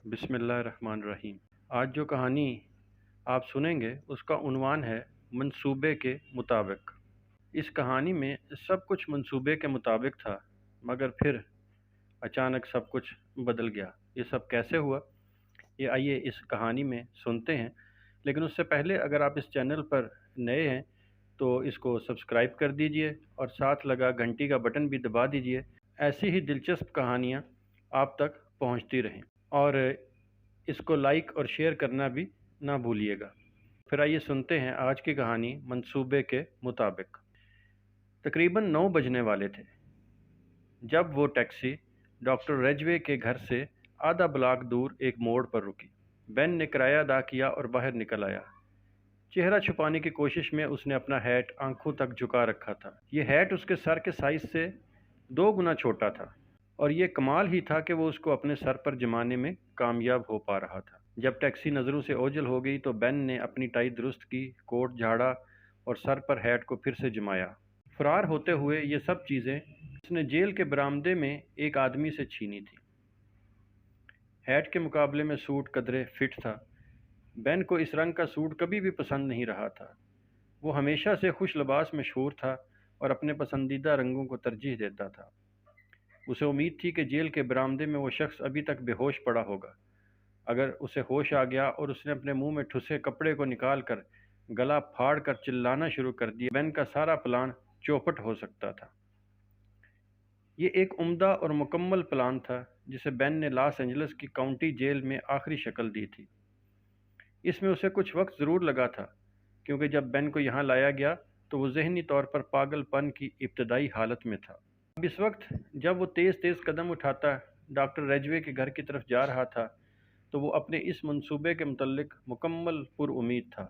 बिस्मिल्लाहिर्रहमानिर्रहीम। आज जो कहानी आप सुनेंगे उसका उन्वान है मंसूबे के मुताबिक। इस कहानी में सब कुछ मंसूबे के मुताबिक था, मगर फिर अचानक सब कुछ बदल गया। ये सब कैसे हुआ, ये आइए इस कहानी में सुनते हैं। लेकिन उससे पहले अगर आप इस चैनल पर नए हैं तो इसको सब्सक्राइब कर दीजिए और साथ लगा घंटी का बटन भी दबा दीजिए। ऐसी ही दिलचस्प कहानियाँ आप तक पहुँचती रहें और इसको लाइक और शेयर करना भी ना भूलिएगा। फिर आइए सुनते हैं आज की कहानी मंसूबे के मुताबिक। तकरीबन 9 बजने वाले थे जब वो टैक्सी डॉक्टर रेजवे के घर से आधा ब्लॉक दूर एक मोड़ पर रुकी। बेन ने किराया अदा किया और बाहर निकल आया। चेहरा छुपाने की कोशिश में उसने अपना हैट आंखों तक झुका रखा था। ये हैट उसके सर के साइज से 2 गुना छोटा था और ये कमाल ही था कि वो उसको अपने सर पर जमाने में कामयाब हो पा रहा था। जब टैक्सी नज़रों से ओझल हो गई तो बेन ने अपनी टाई दुरुस्त की, कोट झाड़ा और सर पर हैट को फिर से जमाया। फरार होते हुए ये सब चीज़ें उसने जेल के बरामदे में एक आदमी से छीनी थी। हैट के मुकाबले में सूट कदरे फिट था। बेन को इस रंग का सूट कभी भी पसंद नहीं रहा था। वो हमेशा से खुश लिबास मशहूर था और अपने पसंदीदा रंगों को तरजीह देता था। उसे उम्मीद थी कि जेल के बरामदे में वो शख्स अभी तक बेहोश पड़ा होगा। अगर उसे होश आ गया और उसने अपने मुंह में ठुसे कपड़े को निकाल कर गला फाड़ कर चिल्लाना शुरू कर दिया, बेन का सारा प्लान चौपट हो सकता था। ये एक उम्दा और मुकम्मल प्लान था जिसे बेन ने लॉस एंजलिस की काउंटी जेल में आखिरी शक्ल दी थी। इसमें उसे कुछ वक्त ज़रूर लगा था, क्योंकि जब बेन को यहाँ लाया गया तो वो ज़हनी तौर पर पागलपन की इब्तदाई हालत में था। अब इस वक्त जब वो तेज़ तेज़ कदम उठाता डॉक्टर रेजवे के घर की तरफ जा रहा था तो वो अपने इस मंसूबे के मुतल्लिक मुकम्मल पुरउम्मीद था।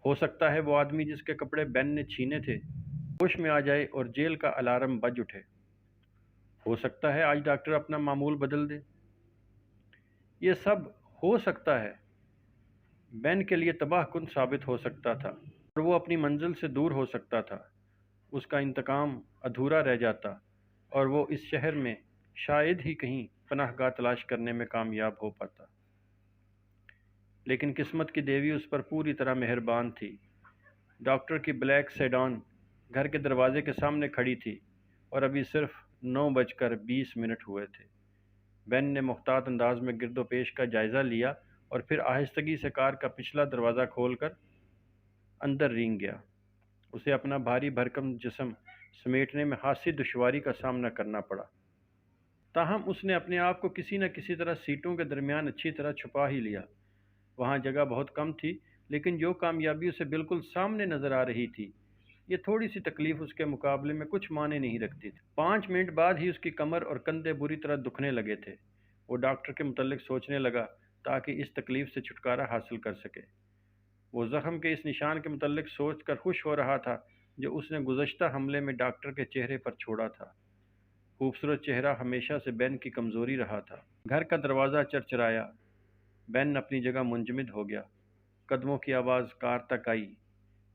हो सकता है वो आदमी जिसके कपड़े बेन ने छीने थे होश में आ जाए और जेल का अलार्म बज उठे। हो सकता है आज डॉक्टर अपना मामूल बदल दे। ये सब हो सकता है बेन के लिए तबाहकुन साबित हो सकता था और वो अपनी मंजिल से दूर हो सकता था। उसका इंतकाम अधूरा रह जाता और वो इस शहर में शायद ही कहीं पनाहगाह तलाश करने में कामयाब हो पाता। लेकिन किस्मत की देवी उस पर पूरी तरह मेहरबान थी। डॉक्टर की ब्लैक सेडान घर के दरवाजे के सामने खड़ी थी और अभी सिर्फ 9:20 हुए थे। बेन ने मुख्तात अंदाज में गिरदोपेश का जायज़ा लिया और फिर आहिस्तगी से कार का पिछला दरवाज़ा खोलकर अंदर रेंग गया। उसे अपना भारी भरकम जिस्म समेटने में खासी दुश्वारी का सामना करना पड़ा। ताहम उसने अपने आप को किसी न किसी तरह सीटों के दरमियान अच्छी तरह छुपा ही लिया। वहाँ जगह बहुत कम थी, लेकिन जो कामयाबी उसे बिल्कुल सामने नज़र आ रही थी, ये थोड़ी सी तकलीफ उसके मुकाबले में कुछ माने नहीं रखती थी। 5 मिनट बाद ही उसकी कमर और कंधे बुरी तरह दुखने लगे थे। वो डॉक्टर के मुतल्लिक सोचने लगा ताकि इस तकलीफ से छुटकारा हासिल कर सके। वो ज़ख्म के इस निशान के मुतल्लिक सोच कर खुश हो रहा था जो उसने गुज़श्ता हमले में डॉक्टर के चेहरे पर छोड़ा था। खूबसूरत चेहरा हमेशा से बेन की कमज़ोरी रहा था। घर का दरवाज़ा चरचराया। बेन अपनी जगह मुंजमद हो गया। कदमों की आवाज़ कार तक आई।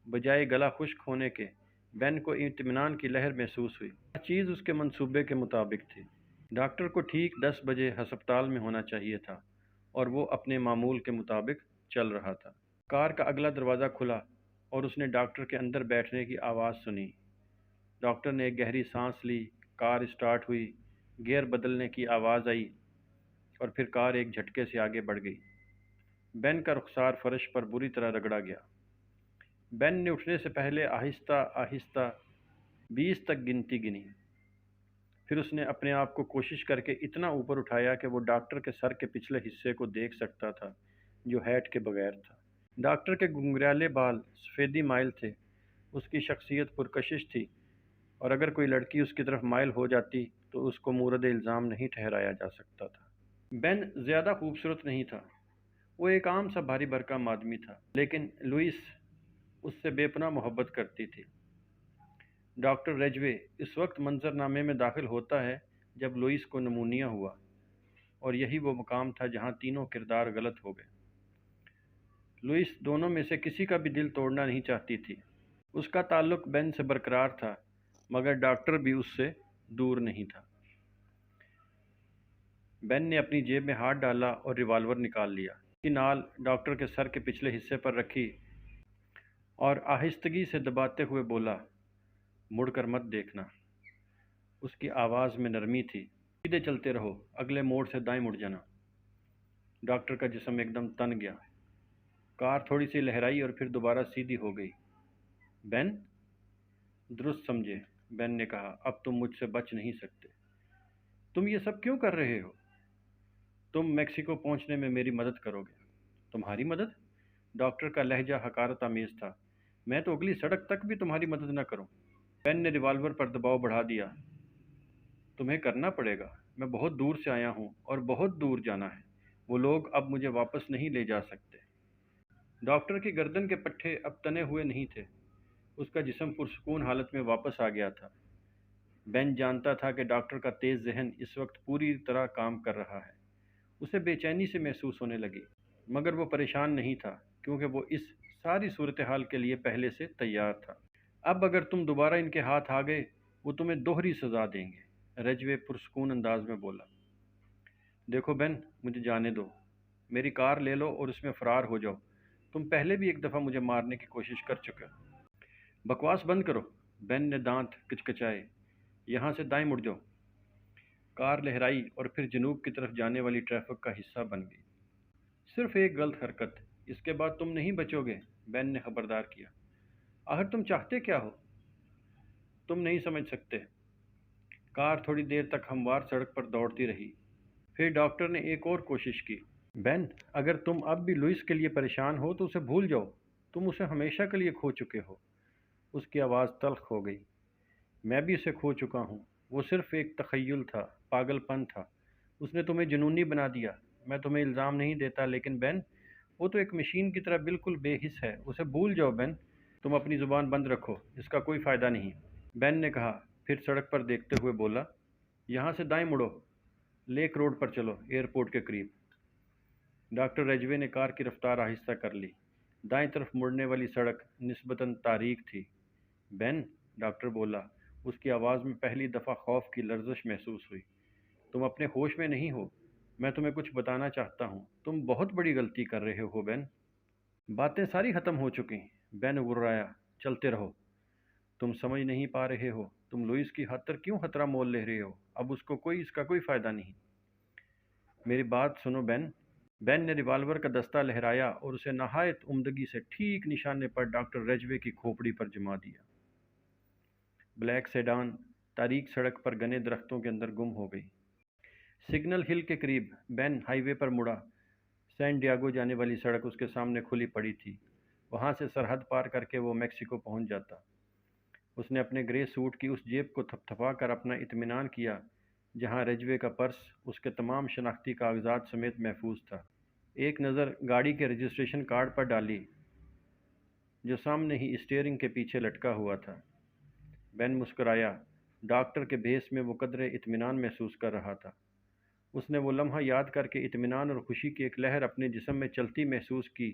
बजाय गला खुश्क होने के, बेन को इत्मीनान की लहर महसूस हुई। हर चीज़ उसके मंसूबे के मुताबिक थी। डॉक्टर को ठीक 10 बजे हस्पताल में होना चाहिए था और वो अपने मामूल के मुताबिक चल रहा था। कार का अगला दरवाज़ा खुला और उसने डॉक्टर के अंदर बैठने की आवाज़ सुनी। डॉक्टर ने एक गहरी सांस ली। कार स्टार्ट हुई। गियर बदलने की आवाज़ आई और फिर कार एक झटके से आगे बढ़ गई। बेन का रुखसार फर्श पर बुरी तरह रगड़ा गया। बेन ने उठने से पहले आहिस्ता आहिस्ता 20 तक गिनती गिनी। फिर उसने अपने आप को कोशिश करके इतना ऊपर उठाया कि वो डॉक्टर के सर के पिछले हिस्से को देख सकता था, जो हैट के बगैर था। डॉक्टर के घुंघराले बाल सफ़ेदी माइल थे। उसकी शख्सियत पुरकशिश थी और अगर कोई लड़की उसकी तरफ माइल हो जाती तो उसको मूरद इल्ज़ाम नहीं ठहराया जा सकता था। बेन ज़्यादा खूबसूरत नहीं था। वो एक आम सा भारी भरकम आदमी था, लेकिन लुइस उससे बेपनाह मोहब्बत करती थी। डॉक्टर रेजवे इस वक्त मंजरनामे में दाखिल होता है जब लुइस को नमूनिया हुआ और यही वो मुकाम था जहां तीनों किरदार गलत हो गए। लुइस दोनों में से किसी का भी दिल तोड़ना नहीं चाहती थी। उसका ताल्लुक बेन से बरकरार था, मगर डॉक्टर भी उससे दूर नहीं था। بین نے اپنی جیب میں ہاتھ ڈالا اور ریوالور نکال لیا، کی نال ڈاکٹر کے سر کے پچھلے حصے پر رکھی اور آہستگی سے دباتے ہوئے بولا، مڑ کر مت دیکھنا۔ اس کی آواز میں نرمی تھی۔ سیدھے چلتے رہو، اگلے موڑ سے دائیں مڑ جانا۔ ڈاکٹر کا جسم ایک دم تن گیا۔ کار تھوڑی سی لہرائی اور پھر دوبارہ سیدھی ہو گئی۔ بین؟ درست سمجھے، بین نے کہا، اب تم مجھ سے بچ نہیں سکتے۔ تم یہ سب کیوں کر رہے ہو؟ تم میکسیکو پہنچنے میں میری مدد کرو گے۔ تمہاری مدد؟ ڈاکٹر کا لہجہ حقارت آمیز تھا۔ میں تو اگلی سڑک تک بھی تمہاری مدد نہ کروں۔ بین نے ریوالور پر دباؤ بڑھا دیا۔ تمہیں کرنا پڑے گا، میں بہت دور سے آیا ہوں اور بہت دور جانا ہے۔ وہ لوگ اب مجھے واپس نہیں لے جا سکتے۔ ڈاکٹر کی گردن کے پٹھے اب تنے ہوئے نہیں تھے۔ اس کا جسم پرسکون حالت میں واپس آ گیا تھا۔ بین جانتا تھا کہ ڈاکٹر کا تیز ذہن اس وقت پوری طرح کام کر رہا ہے۔ اسے بے چینی سے محسوس ہونے لگی، مگر وہ پریشان نہیں تھا کیونکہ وہ اس ساری صورتحال کے لیے پہلے سے تیار تھا۔ اب اگر تم دوبارہ ان کے ہاتھ آ گئے، وہ تمہیں دوہری سزا دیں گے، رجوے پرسکون انداز میں بولا۔ دیکھو بین، مجھے جانے دو۔ میری کار لے لو اور اس میں فرار ہو جاؤ۔ تم پہلے بھی ایک دفعہ مجھے مارنے کی کوشش کر چکے ہو۔ بکواس بند کرو، بین نے دانت کچکچائے۔ یہاں سے دائیں مڑ جاؤ۔ کار لہرائی اور پھر جنوب کی طرف جانے والی ٹریفک کا حصہ بن گئی۔ صرف ایک غلط حرکت، اس کے بعد تم نہیں بچو گے، بین نے خبردار کیا۔ آخر تم چاہتے کیا ہو؟ تم نہیں سمجھ سکتے۔ کار تھوڑی دیر تک ہموار سڑک پر دوڑتی رہی۔ پھر ڈاکٹر نے ایک اور کوشش کی۔ بین، اگر تم اب بھی لوئس کے لیے پریشان ہو تو اسے بھول جاؤ۔ تم اسے ہمیشہ کے لیے کھو چکے ہو۔ اس کی آواز تلخ ہو گئی۔ میں بھی اسے کھو چکا ہوں۔ وہ صرف ایک تخیل تھا، پاگل پن تھا۔ اس نے تمہیں جنونی بنا دیا۔ میں تمہیں الزام نہیں دیتا، لیکن بین، وہ تو ایک مشین کی طرح بالکل بے حس ہے۔ اسے بھول جاؤ بین۔ تم اپنی زبان بند رکھو، اس کا کوئی فائدہ نہیں، بین نے کہا، پھر سڑک پر دیکھتے ہوئے بولا، یہاں سے دائیں مڑو، لیک روڈ پر چلو، ایئرپورٹ کے قریب۔ ڈاکٹر رجوے نے کار کی رفتار آہستہ کر لی۔ دائیں طرف مڑنے والی سڑک نسبتاً تاریک تھی۔ بین، ڈاکٹر بولا، اس کی آواز میں پہلی دفعہ خوف کی لرزش محسوس ہوئی۔ تم اپنے ہوش میں نہیں ہو۔ میں تمہیں کچھ بتانا چاہتا ہوں۔ تم بہت بڑی غلطی کر رہے ہو بین۔ باتیں ساری ختم ہو چکی، بین غرایا۔ چلتے رہو۔ تم سمجھ نہیں پا رہے ہو، تم لوئس کی خاطر کیوں خطرہ مول لے رہے ہو؟ اب اس کا کوئی فائدہ نہیں۔ میری بات سنو بین۔ بین نے ریوالور کا دستہ لہرایا اور اسے نہایت عمدگی سے ٹھیک نشانے پر ڈاکٹر رجوے کی کھوپڑی پر جما دیا۔ بلیک سیڈان تاریک سڑک پر گھنے درختوں کے اندر گم ہو گئی۔ سگنل ہل کے قریب بین ہائی وے پر مڑا۔ سین ڈیاگو جانے والی سڑک اس کے سامنے کھلی پڑی تھی۔ وہاں سے سرحد پار کر کے وہ میکسیکو پہنچ جاتا۔ اس نے اپنے گرے سوٹ کی اس جیب کو تھپتھپا کر اپنا اطمینان کیا جہاں رجوے کا پرس اس کے تمام شناختی کاغذات سمیت محفوظ تھا۔ ایک نظر گاڑی کے رجسٹریشن کارڈ پر ڈالی جو سامنے ہی اسٹیئرنگ کے پیچھے لٹکا ہوا تھا۔ بین مسکرایا۔ ڈاکٹر کے بھیس میں وہ قدرے اطمینان محسوس کر رہا تھا۔ اس نے وہ لمحہ یاد کر کے اطمینان اور خوشی کی ایک لہر اپنے جسم میں چلتی محسوس کی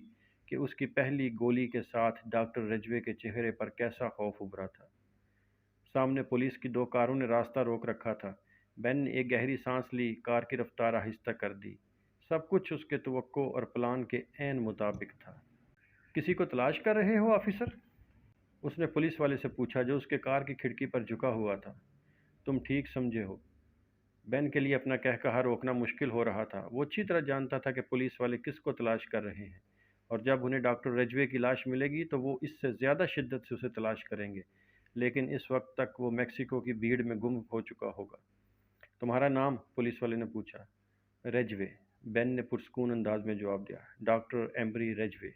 کہ اس کی پہلی گولی کے ساتھ ڈاکٹر رجوے کے چہرے پر کیسا خوف ابھرا تھا۔ سامنے پولیس کی 2 کاروں نے راستہ روک رکھا تھا۔ بین نے ایک گہری سانس لی، کار کی رفتار آہستہ کر دی۔ سب کچھ اس کے توقع اور پلان کے عین مطابق تھا۔ کسی کو تلاش کر رہے ہو آفیسر؟ اس نے پولیس والے سے پوچھا جو اس کے کار کی کھڑکی پر جھکا ہوا تھا۔ تم ٹھیک سمجھے ہو۔ بین کے لیے اپنا کہکہا روکنا مشکل ہو رہا تھا۔ وہ اچھی طرح جانتا تھا کہ پولیس والے کس کو تلاش کر رہے ہیں، اور جب انہیں ڈاکٹر رجوے کی لاش ملے گی تو وہ اس سے زیادہ شدت سے اسے تلاش کریں گے، لیکن اس وقت تک وہ میکسیکو کی بھیڑ میں گم ہو چکا ہوگا۔ تمہارا نام؟ پولیس والے نے پوچھا۔ رجوے، بین نے پرسکون انداز میں جواب دیا۔ ڈاکٹر ایمبری رجوے۔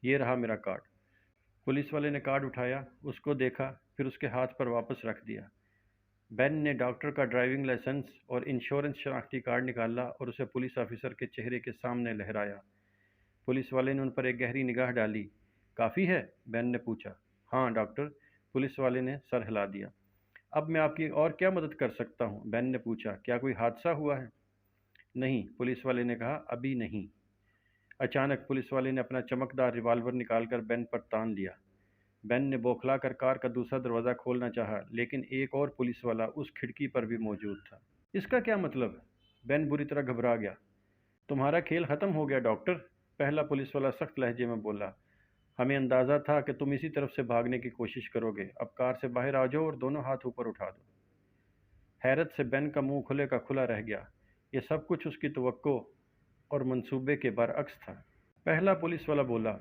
یہ رہا میرا کارڈ۔ پولیس والے نے کارڈ اٹھایا، اس کو دیکھا، پھر اس کے ہاتھ پر واپس رکھ دیا۔ بین نے ڈاکٹر کا ڈرائیونگ لائسنس اور انشورنس شناختی کارڈ نکالا اور اسے پولیس آفیسر کے چہرے کے سامنے لہرایا۔ پولیس والے نے ان پر ایک گہری نگاہ ڈالی۔ کافی ہے؟ بین نے پوچھا۔ ہاں ڈاکٹر، پولیس والے نے سر ہلا دیا۔ اب میں آپ کی اور کیا مدد کر سکتا ہوں؟ بین نے پوچھا۔ کیا کوئی حادثہ ہوا ہے؟ نہیں، پولیس والے نے کہا، ابھی نہیں۔ اچانک پولیس والے نے اپنا چمکدار ریوالور نکال کر بین پر تان لیا۔ بین نے بوکھلا کر کار کا دوسرا دروازہ کھولنا چاہا، لیکن ایک اور پولیس والا اس کھڑکی پر بھی موجود تھا۔ اس کا کیا مطلب؟ बेन बुरी तरह घबरा गया। तुम्हारा खेल ख़त्म हो गया डॉक्टर, पहला पुलिस वाला सख्त लहजे में बोला। हमें अंदाज़ा था कि तुम इसी तरफ से भागने की कोशिश करोगे। अब कार से बाहर आ जाओ और दोनों हाथ ऊपर उठा दो। हैरत से बेन का मुंह खुले का खुला रह गया। ये सब कुछ उसकी तवक्को और मंसूबे के बरअक्स था। पहला पुलिस वाला बोला,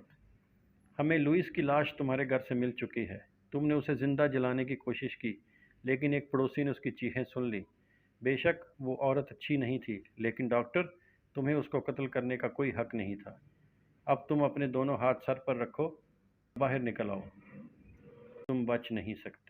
हमें लुइस की लाश तुम्हारे घर से मिल चुकी है। तुमने उसे ज़िंदा जलाने की कोशिश की, लेकिन एक पड़ोसी ने उसकी चीखें सुन ली। बेशक वो औरत अच्छी नहीं थी, लेकिन डॉक्टर, तुम्हें उसको कत्ल करने का कोई हक नहीं था। अब तुम अपने दोनों हाथ सर पर रखो, बाहर निकल आओ। तुम बच नहीं सकते।